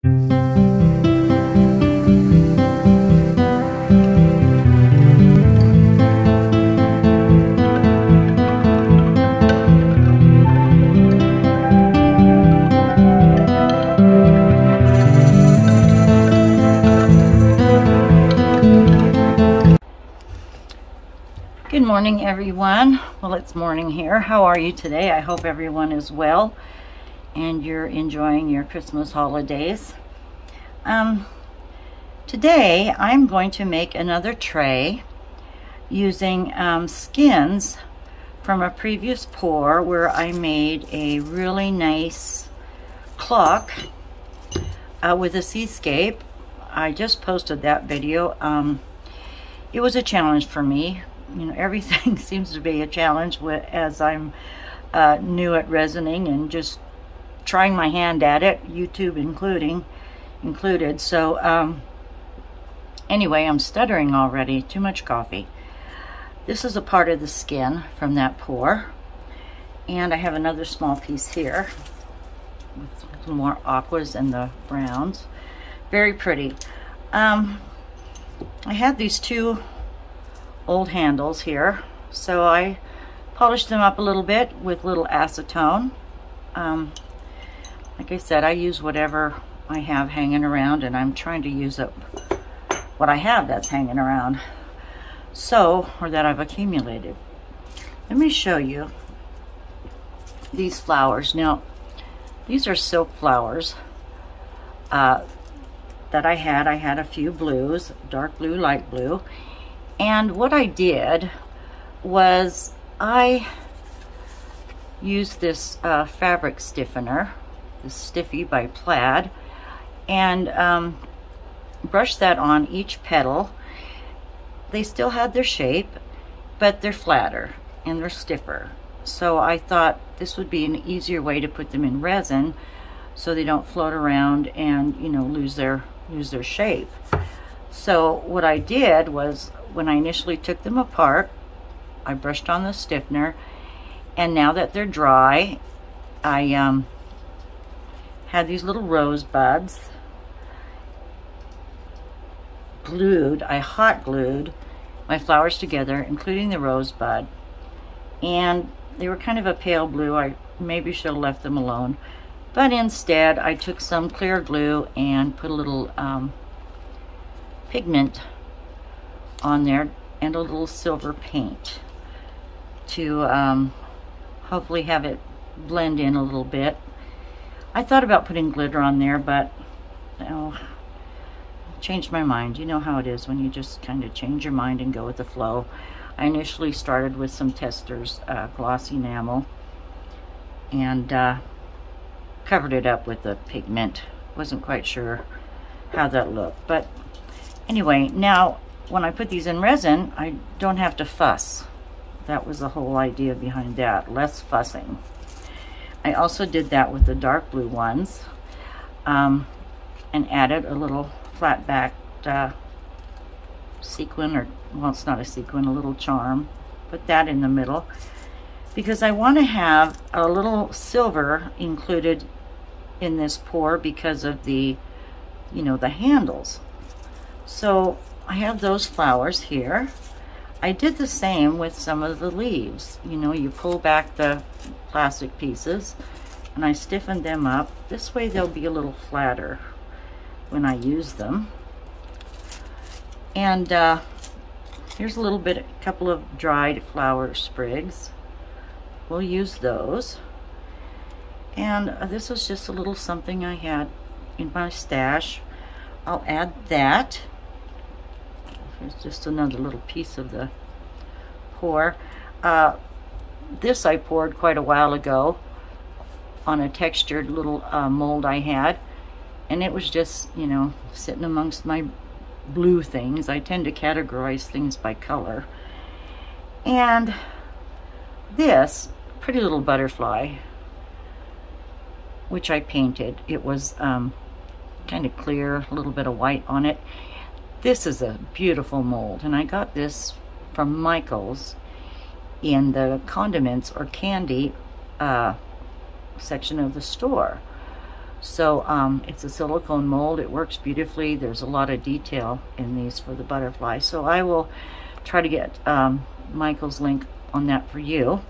Good morning, everyone. Well, it's morning here. How are you today? I hope everyone is well and you're enjoying your Christmas holidays. Today I'm going to make another tray using skins from a previous pour where I made a really nice clock with a seascape. I just posted that video. It was a challenge for me. You know, everything seems to be a challenge as I'm new at resining and just trying my hand at it, YouTube included. So anyway, I'm stuttering already. Too much coffee. This is a part of the skin from that pour, and I have another small piece here with a little more aquas and the browns. Very pretty. I had these two old handles here, so I polished them up a little bit with little acetone. Like I said, I use whatever I have hanging around, and I'm trying to use up what I have that's hanging around, or that I've accumulated. Let me show you these flowers. Now, these are silk flowers that I had. I had a few blues, dark blue, light blue. And what I did was I used this fabric stiffener, this Stiffy by Plaid, and brushed that on each petal. They still had their shape, but they're flatter and they're stiffer. So I thought this would be an easier way to put them in resin so they don't float around and, you know, lose their shape. So what I did was, when I initially took them apart, I brushed on the stiffener, and now that they're dry, I had these little rose buds glued. I hot glued my flowers together, including the rosebud, and they were kind of a pale blue. I maybe should have left them alone, but instead I took some clear glue and put a little pigment on there and a little silver paint to hopefully have it blend in a little bit. I thought about putting glitter on there, but changed my mind. You know how it is when you just kind of change your mind and go with the flow. I initially started with some Testors glossy enamel and covered it up with the pigment. Wasn't quite sure how that looked, but anyway, now when I put these in resin, I don't have to fuss. That was the whole idea behind that, less fussing. I also did that with the dark blue ones, and added a little flat backed sequin, or, well, it's not a sequin, a little charm. Put that in the middle because I want to have a little silver included in this pour because of the, you know, the handles. So I have those flowers here. I did the same with some of the leaves. You know, you pull back the plastic pieces and I stiffened them up. This way they'll be a little flatter when I use them. And here's a couple of dried flower sprigs. We'll use those. And this was just a little something I had in my stash. I'll add that. Here's just another little piece of the pour. This I poured quite a while ago on a textured little mold I had, and it was just, you know, sitting amongst my blue things. I tend to categorize things by color. And this pretty little butterfly, which I painted, it was kind of clear, a little bit of white on it. This is a beautiful mold, and I got this from Michael's in the condiments or candy section of the store. So it's a silicone mold. It works beautifully. There's a lot of detail in these for the butterfly. So I will try to get Michael's link on that for you.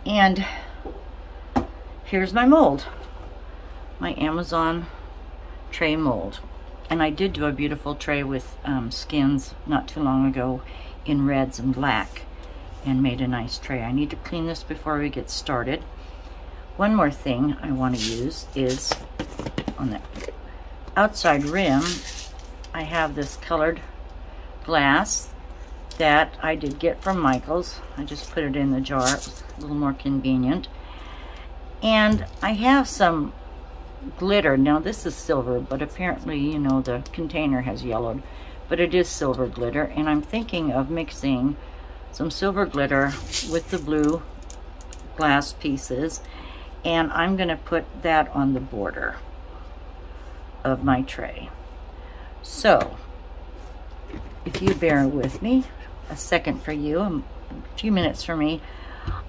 And here's my mold, my Amazon tray mold. And I did do a beautiful tray with skins not too long ago in reds and black, and made a nice tray. I need to clean this before we get started. One more thing I want to use is on the outside rim, I have this colored glass that I did get from Michael's. I just put it in the jar. It was a little more convenient. And I have some glitter. Now this is silver, but apparently, you know, the container has yellowed, but it is silver glitter, and I'm thinking of mixing some silver glitter with the blue glass pieces, and I'm going to put that on the border of my tray. So if you bear with me a second, for you, a few minutes for me,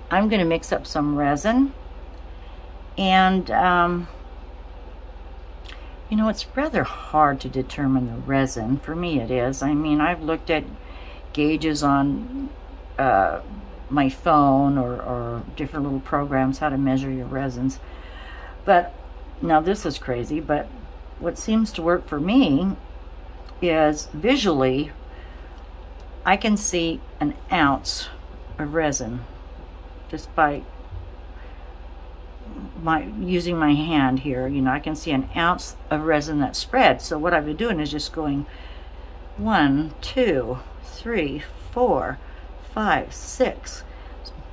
I'm going to mix up some resin. And you know, it's rather hard to determine the resin. For me it is. I mean, I've looked at gauges on my phone or different little programs, how to measure your resins. But now this is crazy, but what seems to work for me is visually I can see an ounce of resin just by using my hand here. You know, I can see an ounce of resin that's spread. So what I've been doing is just going 1, 2, 3, 4, 5, 6,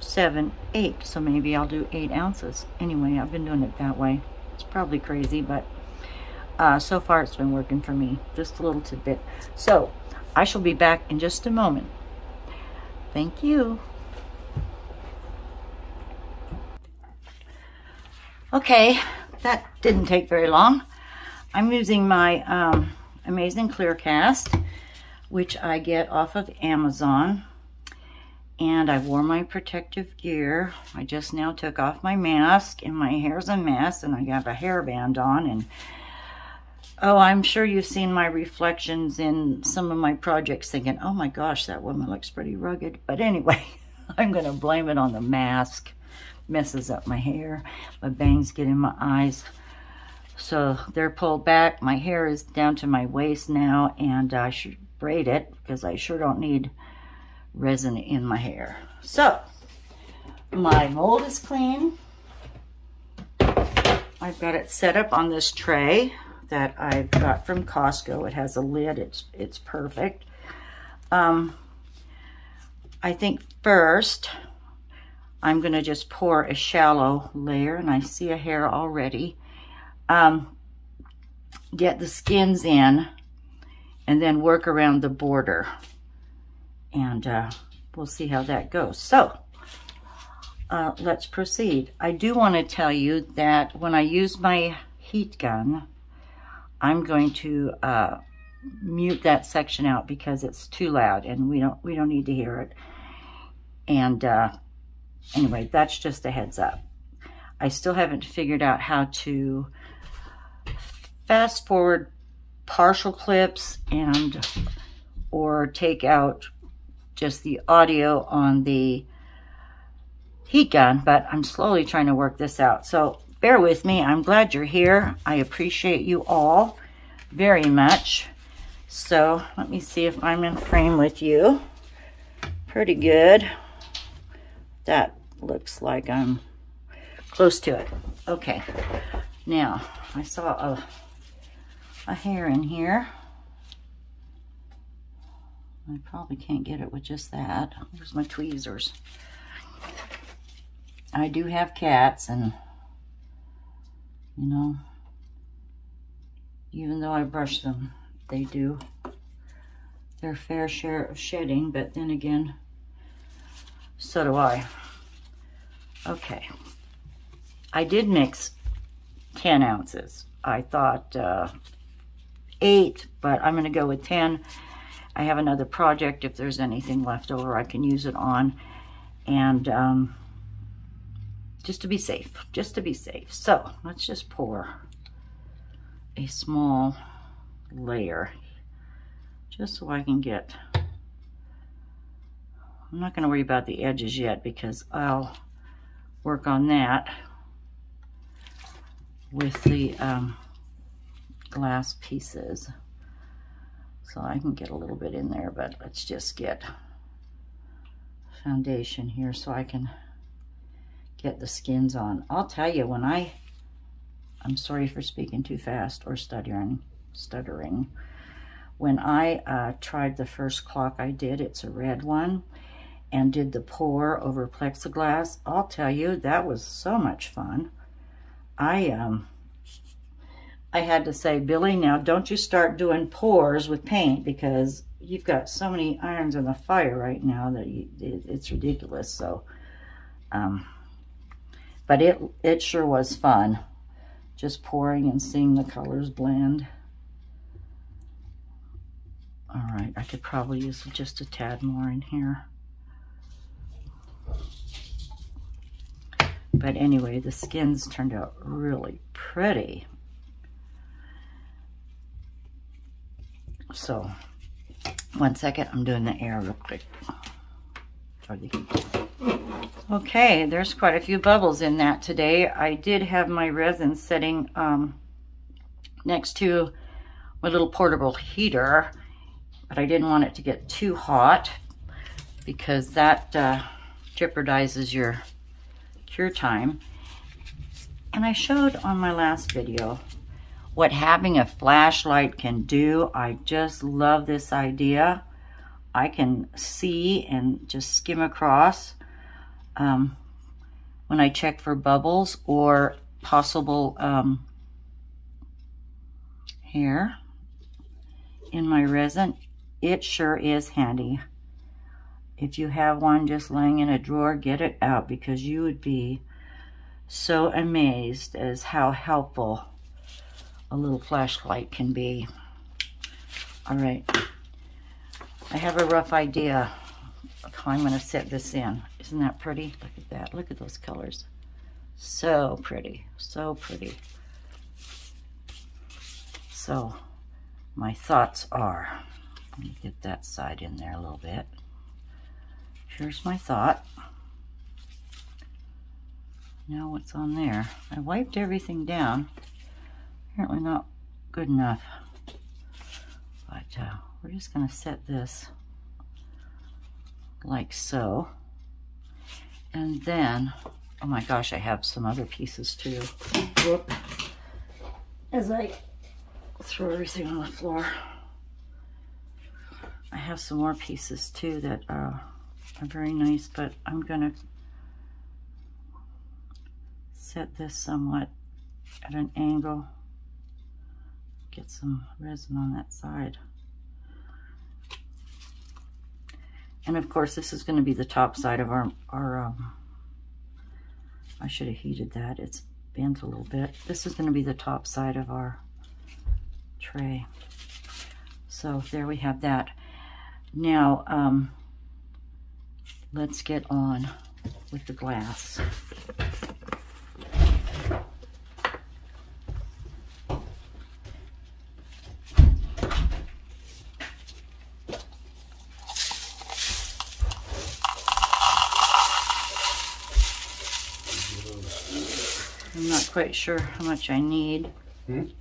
7, 8. So maybe I'll do 8 ounces. Anyway, I've been doing it that way. It's probably crazy, but so far it's been working for me. Just a little tidbit. So I shall be back in just a moment. Thank you. Okay, that didn't take very long. I'm using my Amazing Clear Cast, which I get off of Amazon. And I wore my protective gear. I just now took off my mask, and my hair's a mess, and I have a hairband on. And oh, I'm sure you've seen my reflections in some of my projects thinking, oh my gosh, that woman looks pretty rugged. But anyway, I'm gonna blame it on the mask. Messes up my hair. My bangs get in my eyes. So they're pulled back. My hair is down to my waist now, and I should braid it because I sure don't need resin in my hair. So my mold is clean. I've got it set up on this tray that I've got from Costco. It has a lid. It's perfect. I think first I'm going to just pour a shallow layer, and I see a hair already. Get the skins in, and then work around the border. And we'll see how that goes. So let's proceed. I do want to tell you that when I use my heat gun, I'm going to mute that section out because it's too loud, and we don't need to hear it. And anyway, that's just a heads up. I still haven't figured out how to fast forward partial clips and or take out just the audio on the heat gun, but I'm slowly trying to work this out. So bear with me. I'm glad you're here. I appreciate you all very much. So let me see if I'm in frame with you. Pretty good. That looks like I'm close to it. Okay. Now, I saw a hair in here. I probably can't get it with just that. Where's my tweezers? I do have cats, and you know, even though I brush them, they do their fair share of shedding, but then again, so do I. Okay. I did mix 10 ounces. I thought 8, but I'm going to go with 10. I have another project. If there's anything left over, I can use it on. And just to be safe, just to be safe. So let's just pour a small layer just so I can get, I'm not going to worry about the edges yet because I'll work on that with the glass pieces. So I can get a little bit in there, but let's just get foundation here so I can get the skins on. I'll tell you, when I'm sorry for speaking too fast or stuttering. When I tried the first clock I did, it's a red one, and did the pour over plexiglass, I'll tell you, that was so much fun. I had to say, Billie, now don't you start doing pours with paint because you've got so many irons in the fire right now that it's ridiculous. So, but it sure was fun, just pouring and seeing the colors blend. All right, I could probably use just a tad more in here. But anyway, the skins turned out really pretty. So, 1 second, I'm doing the air real quick. Okay, there's quite a few bubbles in that today. I did have my resin setting next to my little portable heater, but I didn't want it to get too hot because that jeopardizes your cure time. And I showed on my last video what having a flashlight can do. I just love this idea. I can see and just skim across when I check for bubbles or possible hair in my resin. It sure is handy. If you have one just laying in a drawer, get it out because you would be so amazed as how helpful a little flashlight can be. All right, I have a rough idea of how I'm going to set this in. Isn't that pretty? Look at that. Look at those colors. So pretty. So pretty. So my thoughts are, let me get that side in there a little bit. Here's my thought. Now what's on there? I wiped everything down. Apparently not good enough. But we're just going to set this like so. And then, oh my gosh, I have some other pieces too. Whoop. As I throw everything on the floor, I have some more pieces too that are very nice, but I'm going to set this somewhat at an angle. Get some resin on that side. And of course, this is going to be the top side of our I should have heated that. It's bent a little bit. This is going to be the top side of our tray. So there we have that. Now, let's get on with the glass. I'm not quite sure how much I need. The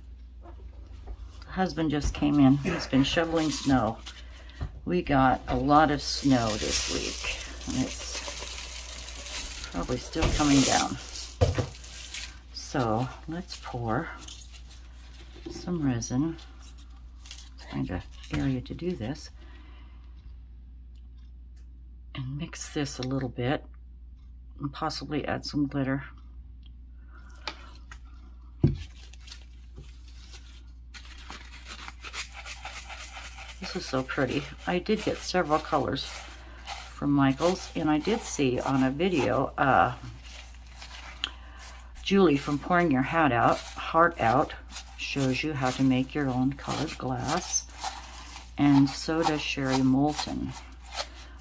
husband just came in. He's been shoveling snow. We got a lot of snow this week, and it's probably still coming down. So let's pour some resin. Find an area to do this. And mix this a little bit, and possibly add some glitter. This is so pretty. I did get several colors from Michaels, and I did see on a video, Julie from Pouring Your Heart Out shows you how to make your own colored glass, and so does Sherry Moulton.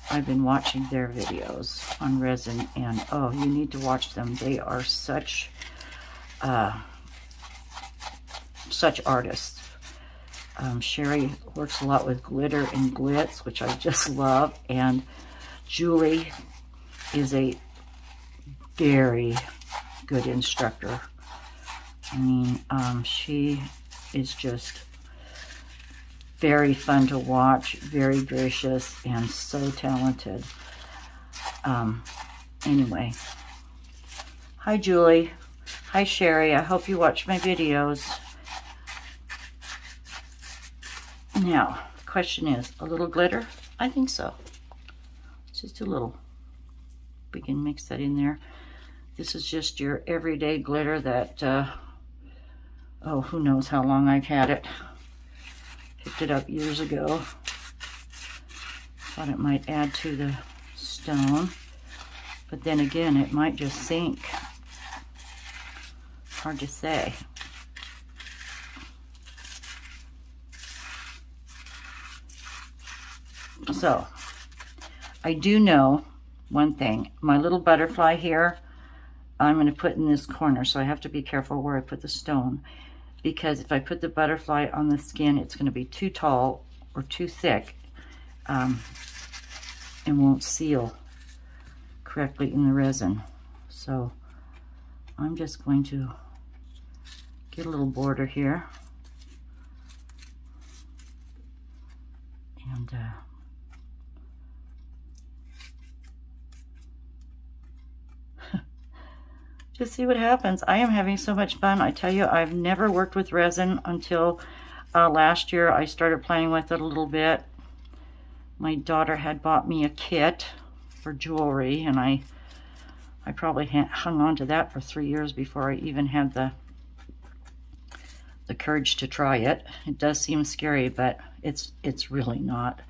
I've been watching their videos on resin, and oh, you need to watch them. They are such artists. Sherry works a lot with glitter and glitz, which I just love, and Julie is a very good instructor. I mean, she is just very fun to watch, very gracious, and so talented. Anyway, hi Julie, hi Sherry, I hope you watch my videos. Now, the question is, a little glitter? I think so. Just a little. We can mix that in there. This is just your everyday glitter that, oh, who knows how long I've had it. Picked it up years ago. Thought it might add to the stone. But then again, it might just sink. Hard to say. So, I do know one thing. My little butterfly here, I'm going to put in this corner, so I have to be careful where I put the stone, because if I put the butterfly on the skin, it's going to be too tall or too thick, and won't seal correctly in the resin. So I'm just going to get a little border here, and just see what happens. I am having so much fun. I tell you, I've never worked with resin until last year. I started playing with it a little bit. My daughter had bought me a kit for jewelry, and I probably hung on to that for 3 years before I even had the courage to try it. It does seem scary, but it's really not.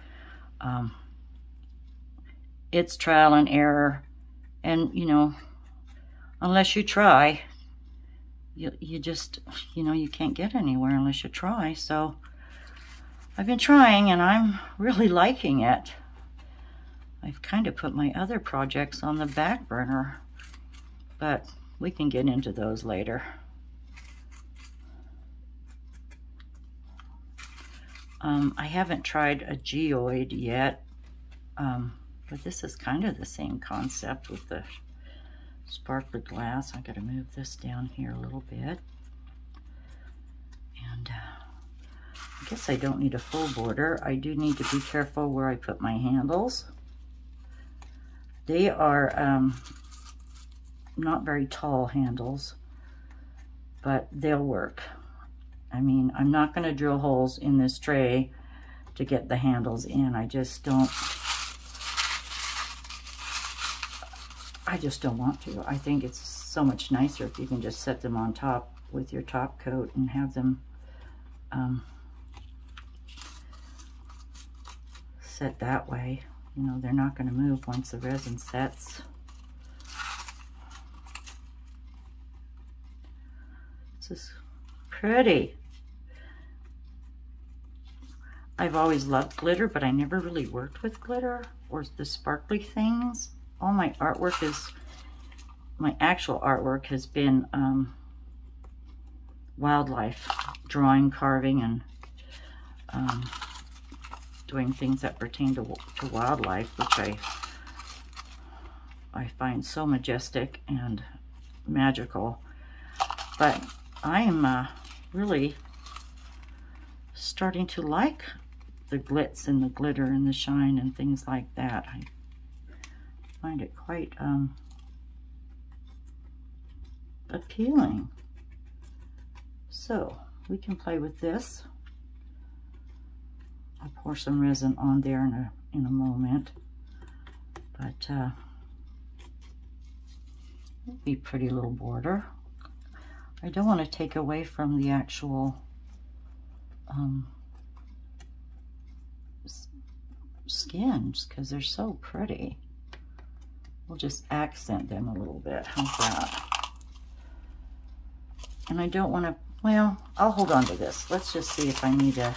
It's trial and error, and you know, unless you try, you just, you know, you can't get anywhere unless you try. So I've been trying, and I'm really liking it. I've kind of put my other projects on the back burner, but we can get into those later. I haven't tried a geoid yet, but this is kind of the same concept with the sparkly glass. I gotta move this down here a little bit, and I guess I don't need a full border. I do need to be careful where I put my handles. They are not very tall handles, but they'll work. I mean, I'm not going to drill holes in this tray to get the handles in. I just don't want to. I think it's so much nicer if you can just set them on top with your top coat and have them set that way. You know, they're not going to move once the resin sets. This is pretty. I've always loved glitter, but I never really worked with glitter or the sparkly things. All my artwork is, my actual artwork has been wildlife, drawing, carving, and doing things that pertain to wildlife, which I find so majestic and magical. But I am really starting to like the glitz and the glitter and the shine and things like that. I find it quite appealing. So we can play with this. I'll pour some resin on there in a moment, but it'll be a pretty little border. I don't want to take away from the actual skins because they're so pretty. We'll just accent them a little bit. How's that? And I don't want to, well, I'll hold on to this. Let's just see if I need to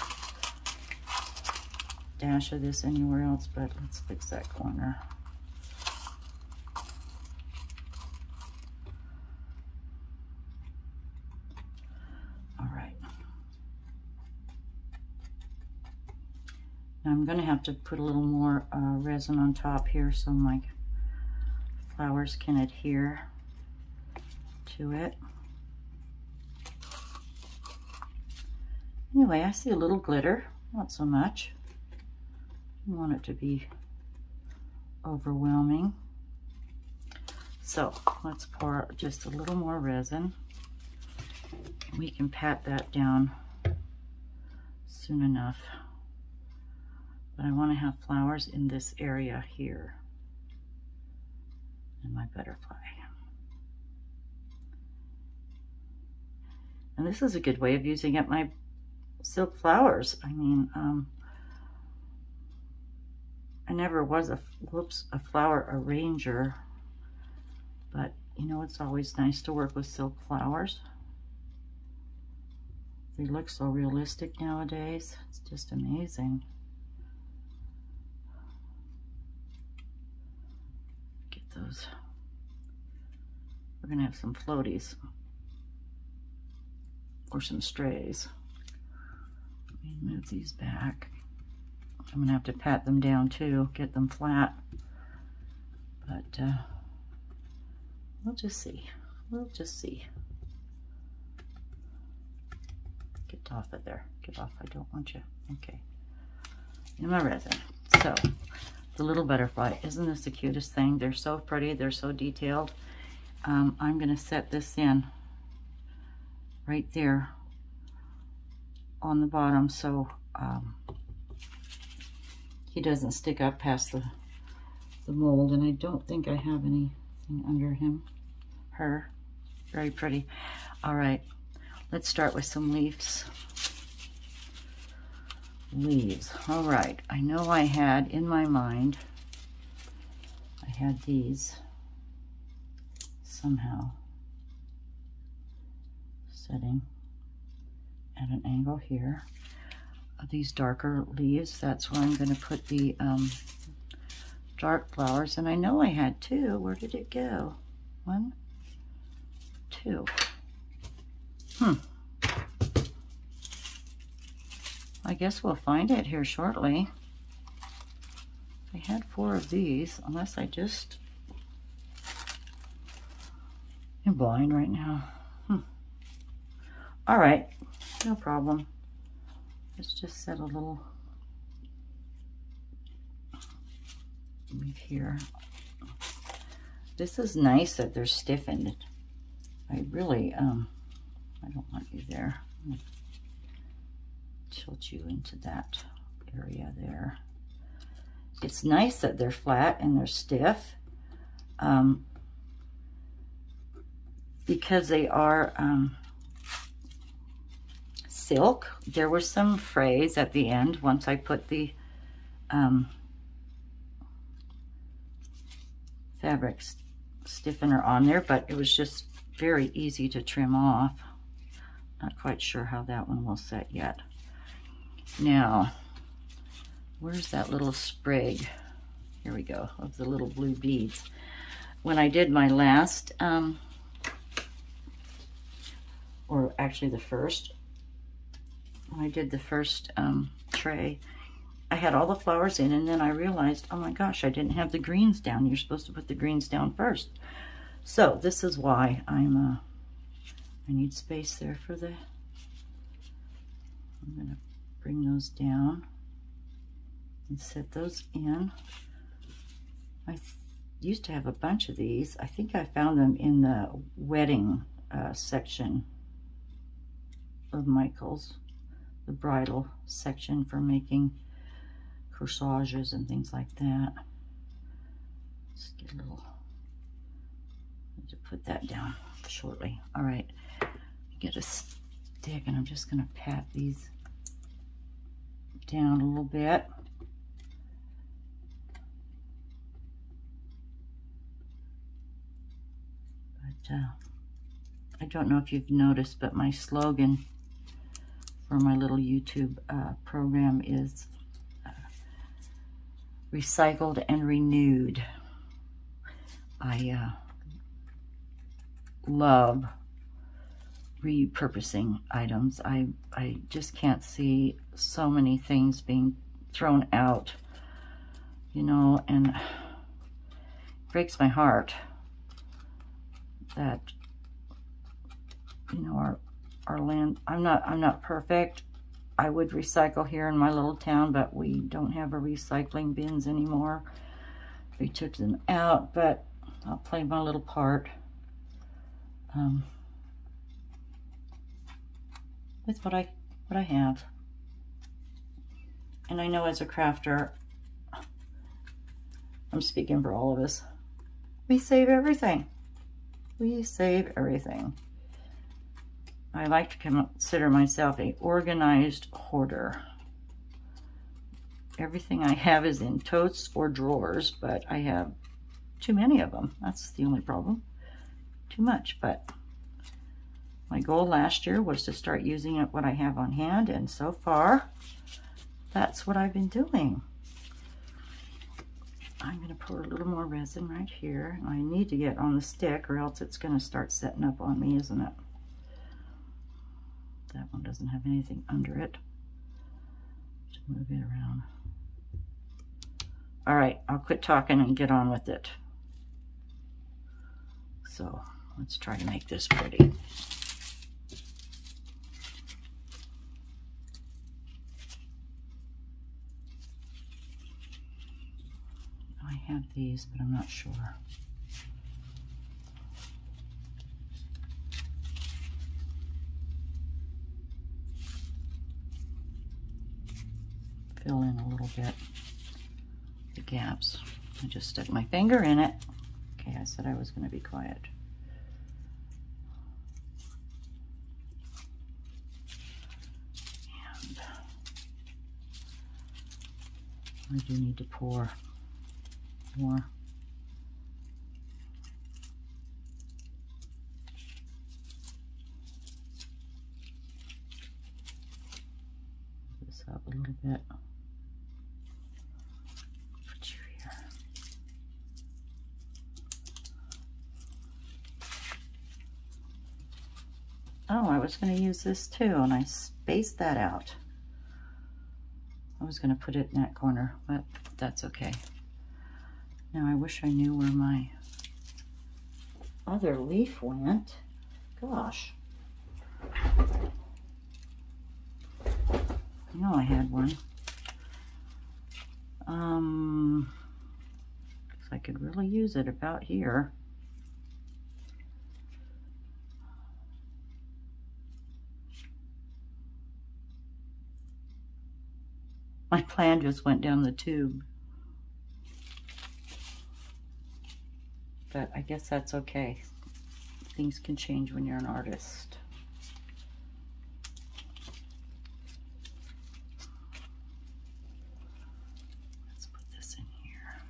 dash of this anywhere else, but let's fix that corner. All right. Now I'm going to have to put a little more resin on top here so my flowers can adhere to it. Anyway, I see a little glitter, not so much. I want it to be overwhelming. So let's pour just a little more resin. We can pat that down soon enough. But I want to have flowers in this area here in my butterfly. And this is a good way of using up my silk flowers. I mean, I never was a flower arranger, but you know, it's always nice to work with silk flowers. They look so realistic nowadays. It's just amazing. Get those. We're gonna have some floaties or some strays. Let me move these back. I'm gonna have to pat them down too, get them flat. But we'll just see. We'll just see. Get off of there. Get off. I don't want you. Okay. In my resin. So, the little butterfly. Isn't this the cutest thing? They're so pretty. They're so detailed. I'm going to set this in right there on the bottom so he doesn't stick up past the mold. And I don't think I have anything under him. Her. Very pretty. All right. Let's start with some leaves. Leaves. All right. I know I had in my mind, I had these somehow setting at an angle here. These darker leaves, that's where I'm going to put the dark flowers. And I know I had two. Where did it go? 1, 2. I guess we'll find it here shortly. I had 4 of these, unless I just am blind right now. All right, no problem. Let's just set a little leaf here. This is nice that they're stiffened. I really, I don't want you there. I'm gonna tilt you into that area there. It's nice that they're flat and they're stiff because they are silk. There was some frays at the end once I put the fabric stiffener on there, but it was just very easy to trim off. Not quite sure how that one will set yet. Now, where's that little sprig? Here we go, of the little blue beads. When I did my last, or actually the first, when I did the first tray, I had all the flowers in, and then I realized, oh my gosh, I didn't have the greens down. You're supposed to put the greens down first. So this is why I need space there for the, I'm gonna bring those down and set those in. I used to have a bunch of these. I think I found them in the wedding section of Michael's, the bridal section for making corsages and things like that. Let's get a little, I need to put that down shortly. All right, get a stick and I'm just gonna pat these down a little bit. But I don't know if you've noticed, but my slogan for my little YouTube program is recycled and renewed. I love repurposing items. I just can't see so many things being thrown out, you know, and it breaks my heart that, you know, our land, I'm not perfect. I would recycle here in my little town, but we don't have a recycling bins anymore. We took them out, but I'll play my little part with what I have. And I know as a crafter, I'm speaking for all of us, we save everything. We save everything. I like to consider myself an organized hoarder. Everything I have is in totes or drawers, but I have too many of them. That's the only problem. Too much, but my goal last year was to start using up what I have on hand, and so far, that's what I've been doing. I'm going to pour a little more resin right here. I need to get on the stick or else it's going to start setting up on me, isn't it? That one doesn't have anything under it. Just move it around. All right, I'll quit talking and get on with it. So let's try to make this pretty. I have these, but I'm not sure. Fill in a little bit the gaps. I just stuck my finger in it. Okay, I said I was going to be quiet. And I do need to pour more. This up a little bit. Put you here. Oh, I was going to use this too, and I spaced that out. I was going to put it in that corner, but that's okay. Now I wish I knew where my other leaf went. Gosh. I know I had one. I could really use it about here. My plan just went down the tube. But I guess that's okay. Things can change when you're an artist. Let's put this in here.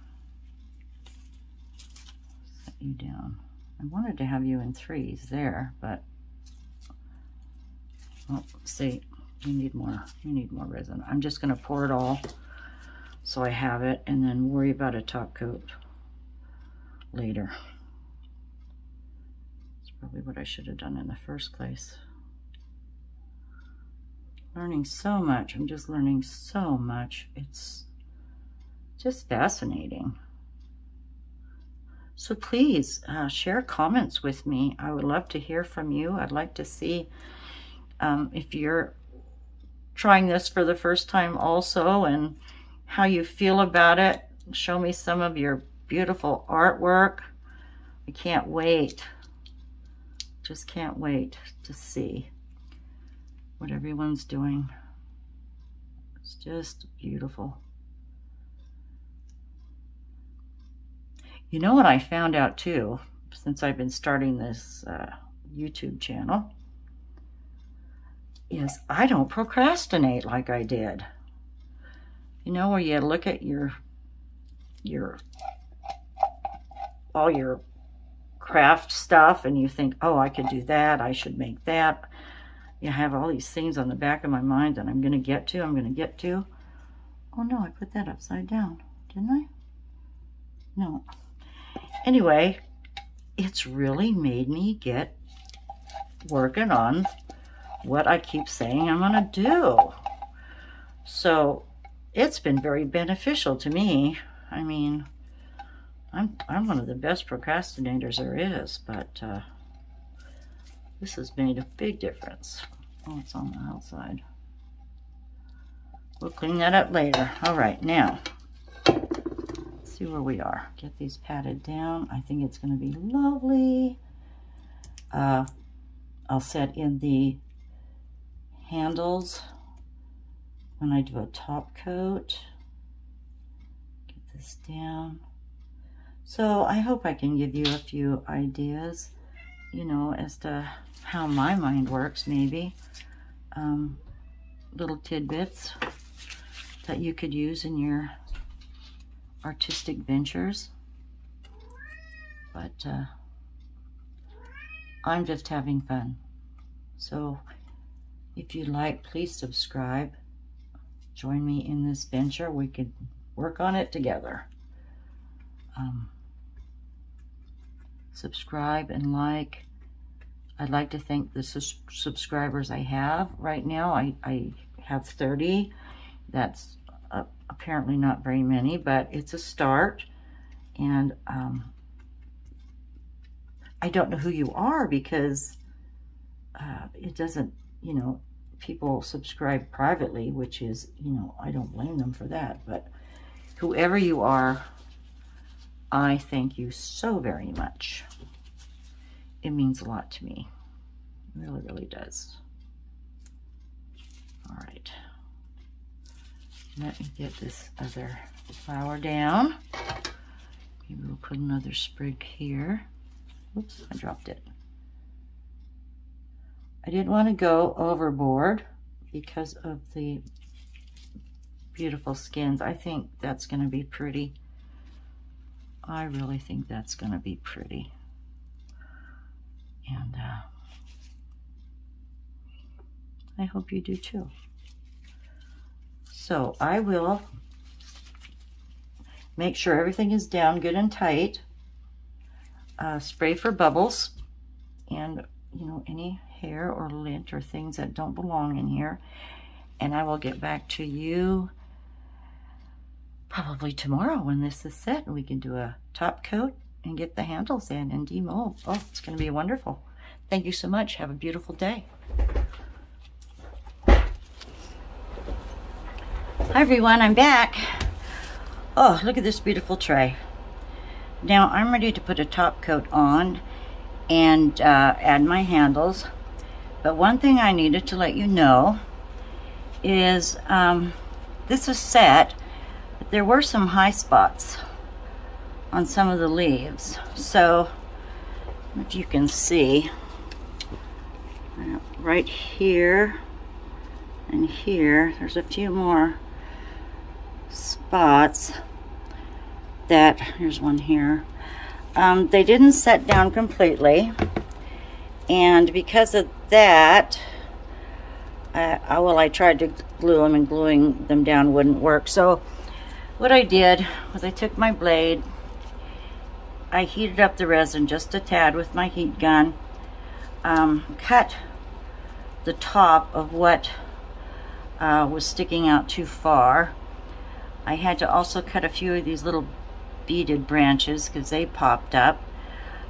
Set you down. I wanted to have you in 3s there, but well, see, you need more resin. I'm just going to pour it all so I have it and then worry about a top coat later. It's probably what I should have done in the first place. Learning so much. I'm just learning so much. It's just fascinating. So please share comments with me. I would love to hear from you. I'd like to see if you're trying this for the first time also and how you feel about it. Show me some of your beautiful artwork. I can't wait. Just can't wait to see what everyone's doing. It's just beautiful. You know what I found out too, since I've been starting this YouTube channel, is I don't procrastinate like I did. You know, where you look at all your craft stuff and you think, oh, I could do that, I should make that. You have all these things on the back of my mind that I'm going to get to. Oh no, I put that upside down. Didn't I? No. Anyway, it's really made me get working on what I keep saying I'm gonna do. So it's been very beneficial to me. I mean, I'm one of the best procrastinators there is, but this has made a big difference. Oh, it's on the outside. We'll clean that up later. All right, now, let's see where we are. Get these patted down. I think it's going to be lovely. I'll set in the handles when I do a top coat. Get this down. So I hope I can give you a few ideas, you know, as to how my mind works, maybe. Little tidbits that you could use in your artistic ventures. But I'm just having fun. So if you'd like, please subscribe. Join me in this venture. We could work on it together. Subscribe and like. I'd like to thank the subscribers I have right now. I have 30. That's apparently not very many, but it's a start. And I don't know who you are because it doesn't, you know, people subscribe privately, which is, you know, I don't blame them for that. But whoever you are, I thank you so very much. It means a lot to me. It really, really does. All right. Let me get this other flower down. Maybe we'll put another sprig here. Oops, I dropped it. I didn't want to go overboard because of the beautiful skins. I think that's going to be pretty. I really think that's going to be pretty. And I hope you do too. So I will make sure everything is down good and tight. Spray for bubbles and, you know, any hair or lint or things that don't belong in here. And I will get back to you probably tomorrow when this is set and we can do a top coat and get the handles in and demold. Oh, it's going to be wonderful. Thank you so much. Have a beautiful day. Hi everyone, I'm back. Oh, look at this beautiful tray. Now I'm ready to put a top coat on and add my handles. But one thing I needed to let you know is this is set, but there were some high spots on some of the leaves. So if you can see, right here and here, there's a few more spots that, here's one here, they didn't set down completely, and because of that, I tried to glue them, and gluing them down wouldn't work. So what I did was I took my blade, I heated up the resin just a tad with my heat gun, cut the top of what was sticking out too far. I had to also cut a few of these little beaded branches because they popped up.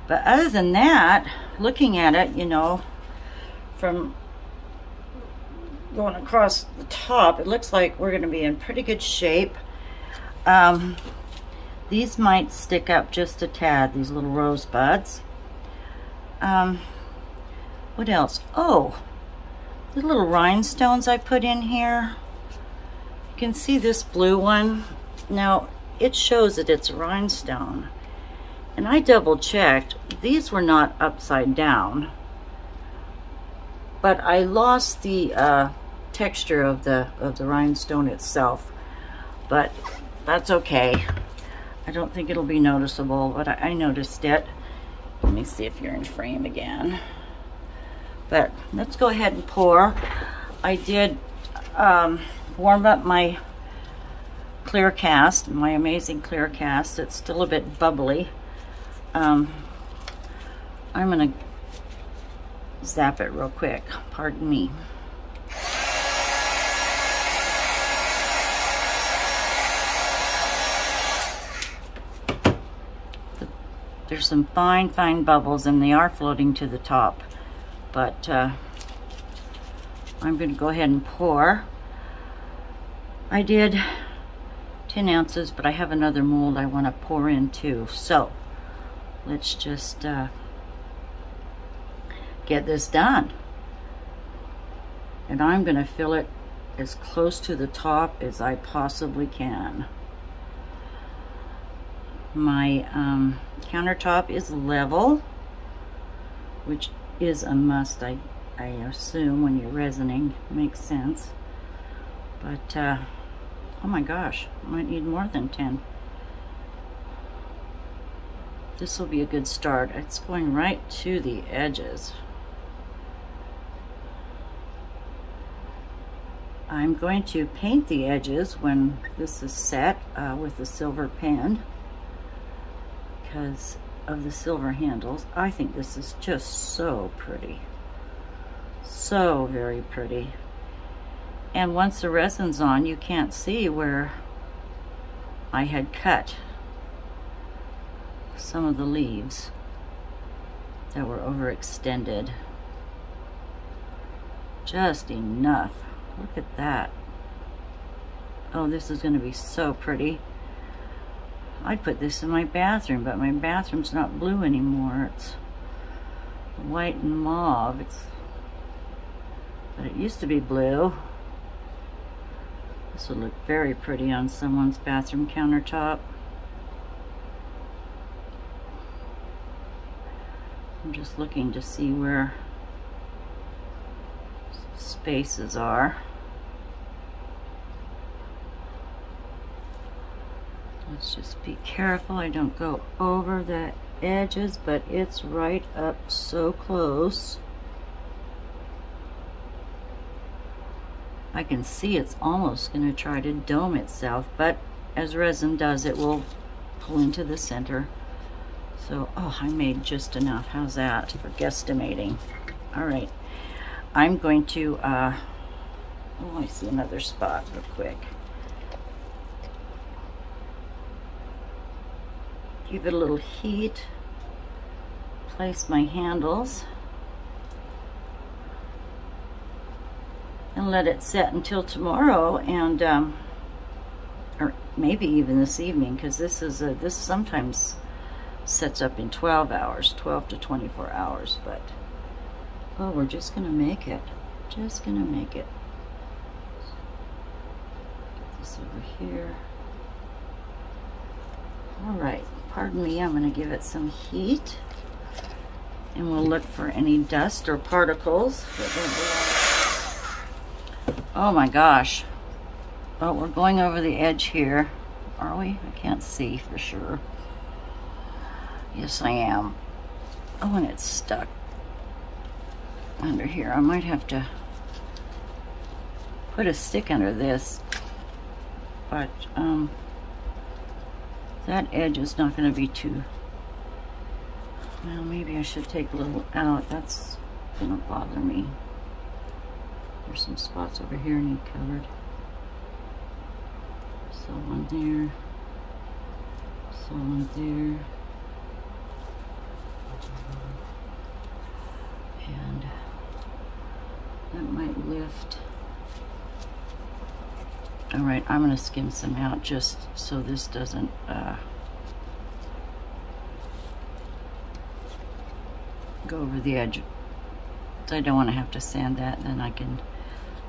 But other than that, looking at it, you know, from going across the top, it looks like we're going to be in pretty good shape. These might stick up just a tad, these little rosebuds. What else? Oh, the little rhinestones I put in here. You can see this blue one. Now, it shows that it's a rhinestone. And I double checked. These were not upside down. But I lost the texture of the rhinestone itself. But that's okay. I don't think it'll be noticeable, but I noticed it. Let me see if you're in frame again. But let's go ahead and pour. I did warm up my clear cast, my amazing clear cast. It's still a bit bubbly. I'm gonna zap it real quick. Pardon me. There's some fine, fine bubbles, and they are floating to the top. But I'm going to go ahead and pour. I did 10 ounces, but I have another mold I want to pour in too. So let's just get this done. And I'm going to fill it as close to the top as I possibly can. My countertop is level, which is a must, I assume, when you're resining. Makes sense. But, oh my gosh, I might need more than 10. This will be a good start. It's going right to the edges. I'm going to paint the edges when this is set with a silver pen, because of the silver handles. I think this is just so pretty. So very pretty. And once the resin's on, you can't see where I had cut some of the leaves that were overextended. Just enough. Look at that. Oh, this is going to be so pretty. I'd put this in my bathroom, but my bathroom's not blue anymore. It's white and mauve. But it used to be blue. This would look very pretty on someone's bathroom countertop. I'm just looking to see where spaces are. Let's just be careful I don't go over the edges, but it's right up so close. I can see it's almost going to try to dome itself, but as resin does, it will pull into the center. So, oh, I made just enough. How's that for guesstimating? All right. I'm going to, oh, I see another spot real quick. Give it a little heat. Place my handles. And let it set until tomorrow, and or maybe even this evening, because this sometimes sets up in 12 hours, 12 to 24 hours. But oh, we're just gonna make it. Just gonna make it. Get this over here. All right. Pardon me. I'm gonna give it some heat, and we'll look for any dust or particles. Oh my gosh. Oh, we're going over the edge here. Are we? I can't see for sure. Yes, I am. Oh, and it's stuck under here. I might have to put a stick under this. But, that edge is not going to be too... Well, maybe I should take a little out. That's going to bother me. There's some spots over here need covered. So one there. So one there. And that might lift. All right, I'm going to skim some out just so this doesn't go over the edge. So I don't want to have to sand that. Then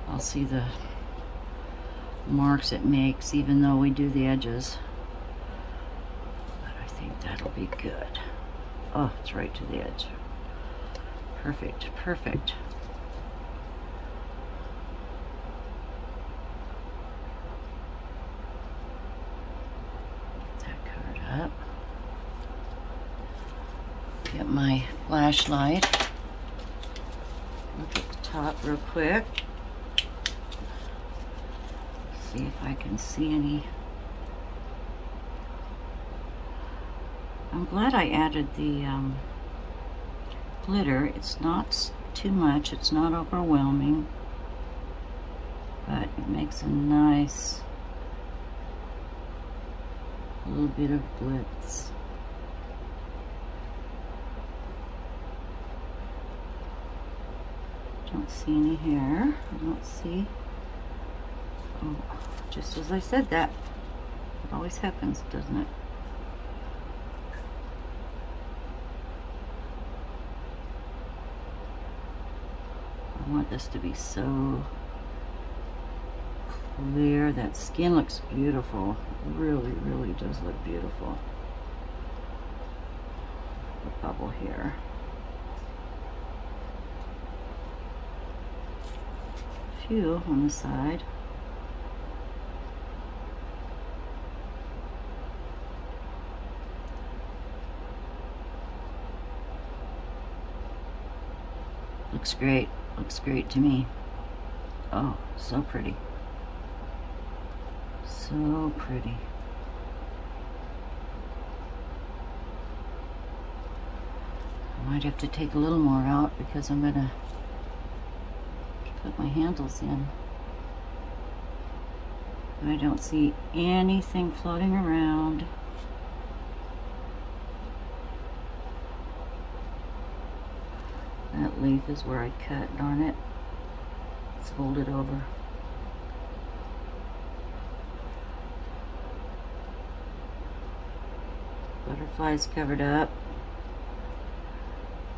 I'll see the marks it makes, even though we do the edges. But I think that'll be good. Oh, it's right to the edge. Perfect, perfect. Get that covered up. Get my flashlight. Look at the top real quick. See if I can see any I'm glad I added the glitter. It's not too much, it's not overwhelming, but it makes a nice little bit of glitz. Don't see any hair. I don't see. Oh, just as I said that. It always happens, doesn't it? I want this to be so clear. That skin looks beautiful. It really, really does look beautiful. The bubble here. A few on the side. Looks great. Looks great to me. Oh, so pretty. So pretty. I might have to take a little more out because I'm gonna put my handles in. I don't see anything floating around. That leaf is where I cut, darn it. It's folded over. Butterflies covered up.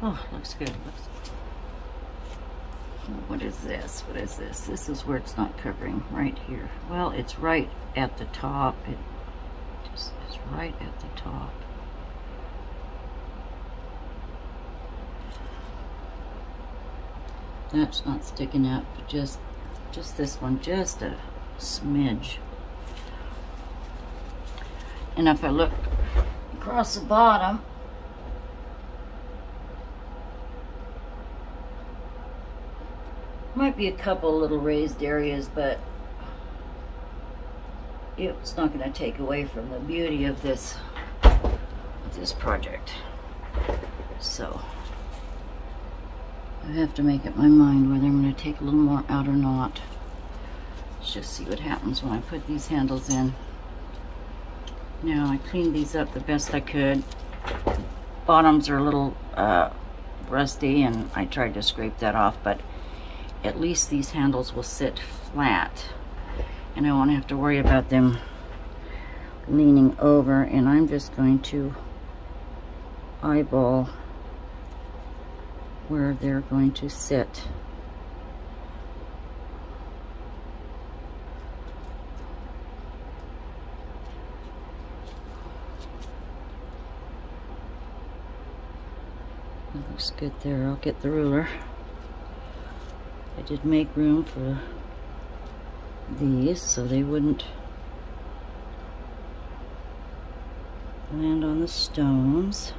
Oh, looks good. What is this? What is this? This is where it's not covering, right here. Well, it's right at the top. It just is right at the top. That's not sticking out, but just this one, just a smidge. And if I look across the bottom, might be a couple little raised areas, but it's not going to take away from the beauty of this project. So I have to make up my mind whether I'm going to take a little more out or not. Let's just see what happens when I put these handles in. Now I cleaned these up the best I could. Bottoms are a little rusty and I tried to scrape that off, but at least these handles will sit flat and I won't have to worry about them leaning over. And I'm just going to eyeball where they're going to sit. That looks good there. I'll get the ruler. I did make room for these so they wouldn't land on the stones.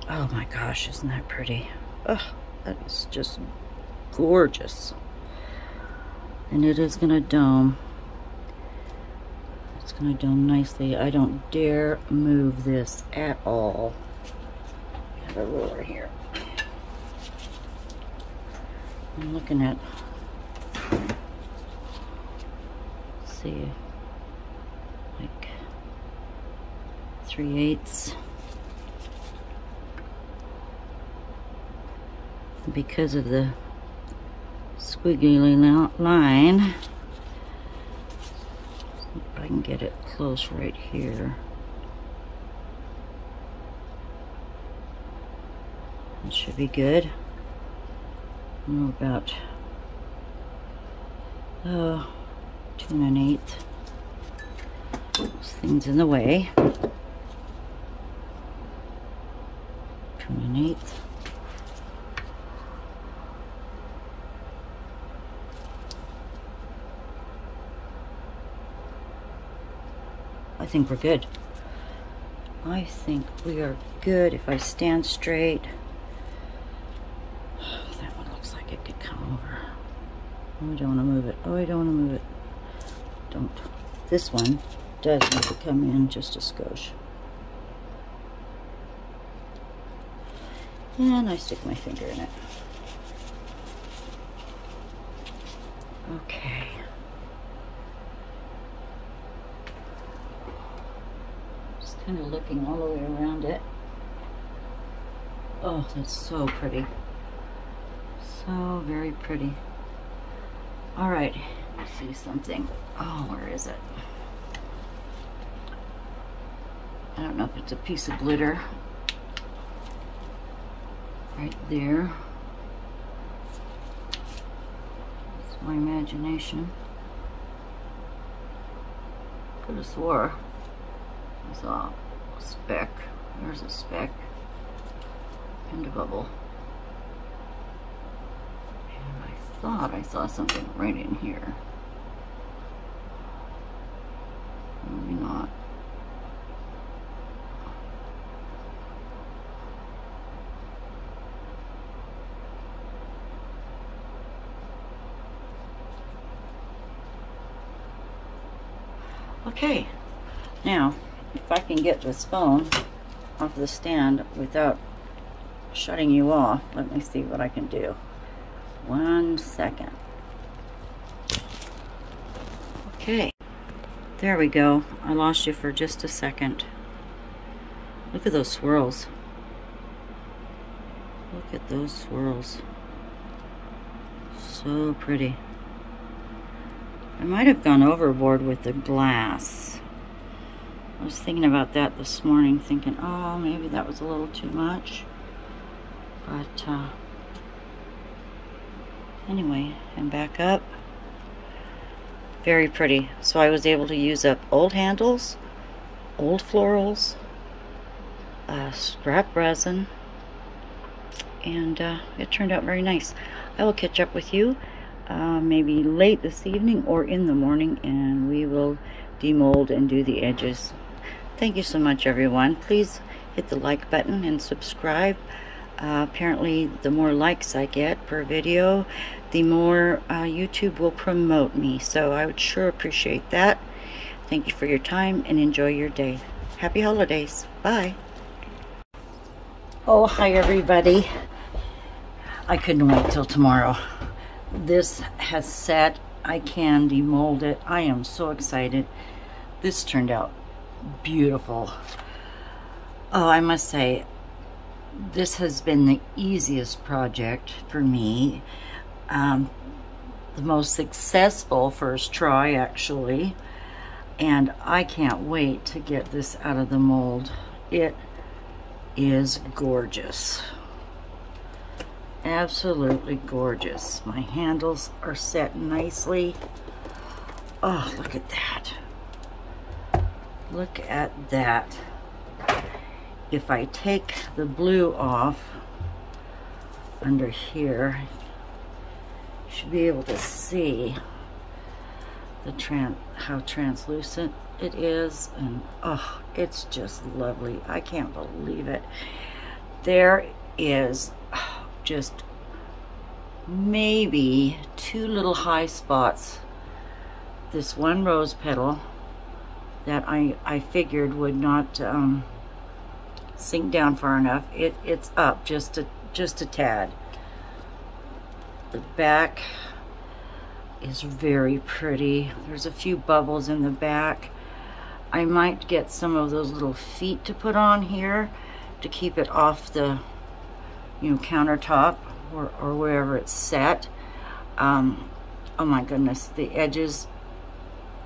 Oh my gosh, isn't that pretty? Oh, that is just gorgeous. And it is gonna dome. It's gonna dome nicely. I don't dare move this at all. I have a ruler here. I'm looking at, let's see, like 3/8. Because of the squiggly line, if I can get it close right here. It should be good. About 2 1/8. This thing's in the way. 2 1/8. I think we're good. I think we are good if I stand straight. That one looks like it could come over. Oh, I don't want to move it. Oh, I don't want to move it. Don't. This one does need to come in just a skosh. And I stick my finger in it. Okay. Just kind of looking all the way around it. Oh, that's so pretty. So very pretty. All right, let's see something. Oh, where is it? I don't know if it's a piece of glitter. Right there. It's my imagination. Could have swore I saw a speck. There's a speck and a bubble. And I thought I saw something right in here. Maybe not. Okay, now if I can get this phone off the stand without shutting you off, let me see what I can do. 1 second. Okay, there we go. I lost you for just a second. Look at those swirls. Look at those swirls. So pretty. I might have gone overboard with the glass. I was thinking about that this morning, thinking, oh, maybe that was a little too much. But anyway, and back up. Very pretty. So I was able to use up old handles, old florals, scrap resin, and it turned out very nice. I will catch up with you maybe late this evening or in the morning, and we will demold and do the edges. Thank you so much, everyone. Please hit the like button and subscribe. Apparently the more likes I get per video, the more YouTube will promote me, so I would sure appreciate that. Thank you for your time and enjoy your day. Happy holidays. Bye. Oh, hi everybody. I couldn't wait till tomorrow. This has set. I can demold it. I am so excited. This turned out beautiful. Oh, I must say, this has been the easiest project for me. The most successful first try, actually. And I can't wait to get this out of the mold. It is gorgeous. Absolutely gorgeous. My handles are set nicely. Oh, look at that. Look at that. If I take the blue off under here, you should be able to see the how translucent it is, and oh, it's just lovely. I can't believe it. There is just maybe 2 little high spots. This one rose petal that I figured would not sink down far enough. It's up just a tad. The back is very pretty. There's a few bubbles in the back. I might get some of those little feet to put on here to keep it off the countertop or wherever it's set. Oh my goodness, the edges,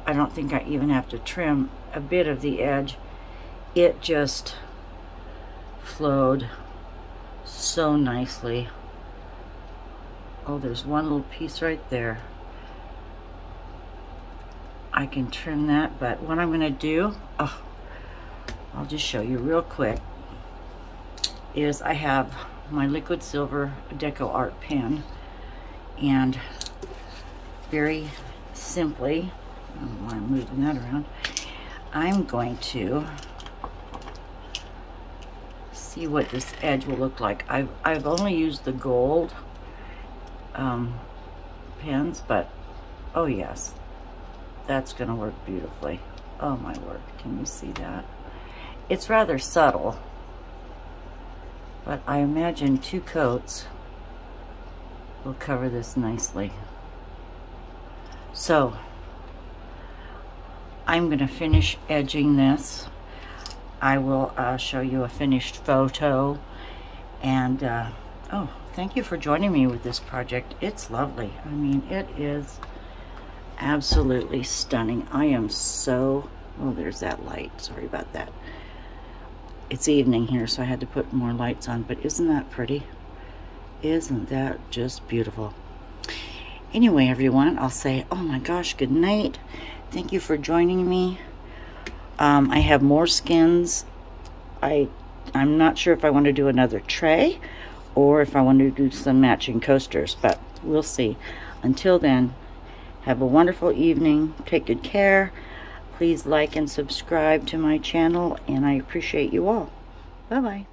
I don't think I even have to trim a bit of the edge. It just flowed so nicely. Oh, there's one little piece right there. I can trim that, but what I'm gonna do, oh, I'll just show you real quick, is I have my liquid silver deco art pen, and very simply, I don't know why I'm moving that around, I'm going to see what this edge will look like. I've only used the gold pens, but oh yes, that's gonna work beautifully. Oh my word, can you see that? It's rather subtle, but I imagine 2 coats will cover this nicely. So I'm going to finish edging this. I will show you a finished photo. And oh, thank you for joining me with this project. It's lovely. I mean, it is absolutely stunning. I am so, oh, there's that light. Sorry about that. It's evening here, so I had to put more lights on, but isn't that pretty? Isn't that just beautiful? Anyway, everyone, I'll say, oh my gosh, good night. Thank you for joining me. I have more skins. I'm not sure if I want to do another tray or if I want to do some matching coasters, but we'll see. Until then, have a wonderful evening. Take good care. Please like and subscribe to my channel, and I appreciate you all. Bye-bye.